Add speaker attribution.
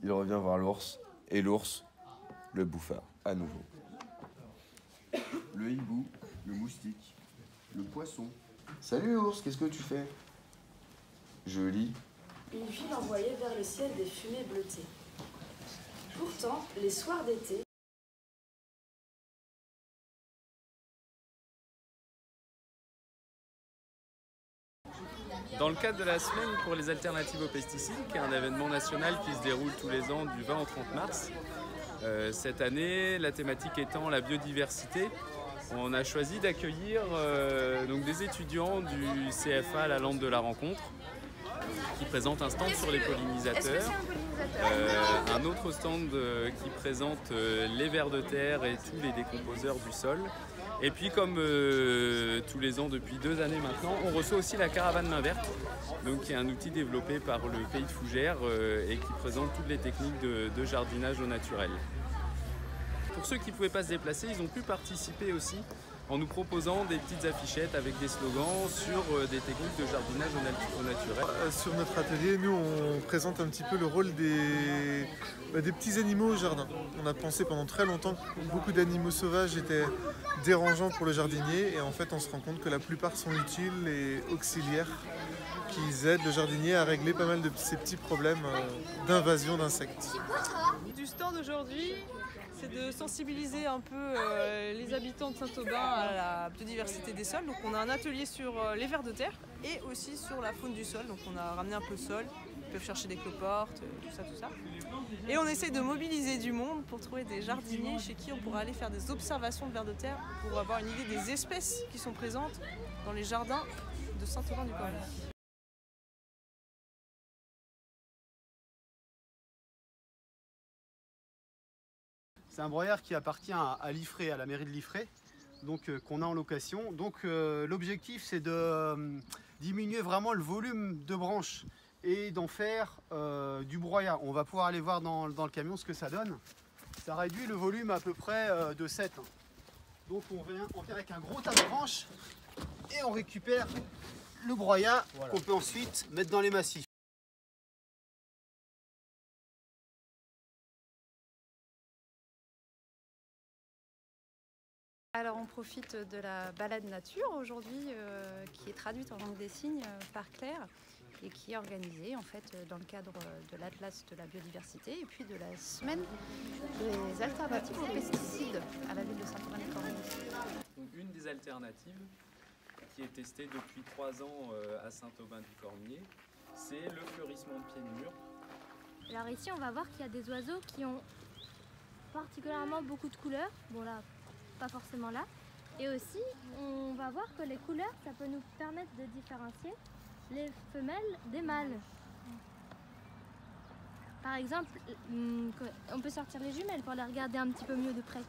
Speaker 1: Il revient voir l'ours, et l'ours le bouffa à nouveau. Le hibou, le moustique, le poisson. Salut ours, qu'est-ce que tu fais? Je lis.
Speaker 2: Une ville envoyait vers le ciel des fumées bleutées. Pourtant, les soirs d'été,
Speaker 3: Dans le cadre de la semaine pour les alternatives aux pesticides, qui est un événement national qui se déroule tous les ans du 20 au 30 mars, cette année, la thématique étant la biodiversité, on a choisi d'accueillir donc des étudiants du CFA La Lampe de la Rencontre qui présentent un stand sur les pollinisateurs, un autre stand qui présente les vers de terre et tous les décomposeurs du sol. Et puis comme tous les ans depuis 2 années maintenant, on reçoit aussi la caravane main verte, donc qui est un outil développé par le pays de Fougères et qui présente toutes les techniques de jardinage au naturel. Pour ceux qui ne pouvaient pas se déplacer, ils ont pu participer aussi en nous proposant des petites affichettes avec des slogans sur des techniques de jardinage au naturel.
Speaker 4: Sur notre atelier, nous, on présente un petit peu le rôle des petits animaux au jardin. On a pensé pendant très longtemps que beaucoup d'animaux sauvages étaient dérangeants pour le jardinier et en fait, on se rend compte que la plupart sont utiles et auxiliaires, qui aident le jardinier à régler pas mal de ces petits problèmes d'invasion d'insectes.
Speaker 5: Du stand aujourd'hui, c'est de sensibiliser un peu les habitants de Saint-Aubin à la biodiversité des sols. Donc on a un atelier sur les vers de terre et aussi sur la faune du sol. Donc on a ramené un peu le sol, ils peuvent chercher des cloportes, tout ça. Et on essaie de mobiliser du monde pour trouver des jardiniers chez qui on pourra aller faire des observations de vers de terre pour avoir une idée des espèces qui sont présentes dans les jardins de Saint-Aubin-du-Cormier.
Speaker 6: C'est un broyeur qui appartient à Liffré, à la mairie de Liffré, donc qu'on a en location. Donc l'objectif c'est de diminuer vraiment le volume de branches et d'en faire du broyat. On va pouvoir aller voir dans le camion ce que ça donne. Ça réduit le volume à peu près de 7. Donc on vient avec un gros tas de branches et on récupère le broyat qu'on peut ensuite mettre dans les massifs.
Speaker 7: Alors on profite de la balade nature aujourd'hui qui est traduite en langue des signes par Claire et qui est organisée en fait dans le cadre de l'Atlas de la biodiversité et puis de la semaine des alternatives aux pesticides à la ville de Saint-Aubin-du-Cormier.
Speaker 3: Une des alternatives qui est testée depuis 3 ans à Saint-Aubin-du-Cormier, c'est le fleurissement de pieds de mur.
Speaker 8: Alors ici on va voir qu'il y a des oiseaux qui ont particulièrement beaucoup de couleurs. Bon là, pas forcément là. Et aussi, on va voir que les couleurs, ça peut nous permettre de différencier les femelles des mâles. Par exemple, on peut sortir les jumelles pour les regarder un petit peu mieux de près.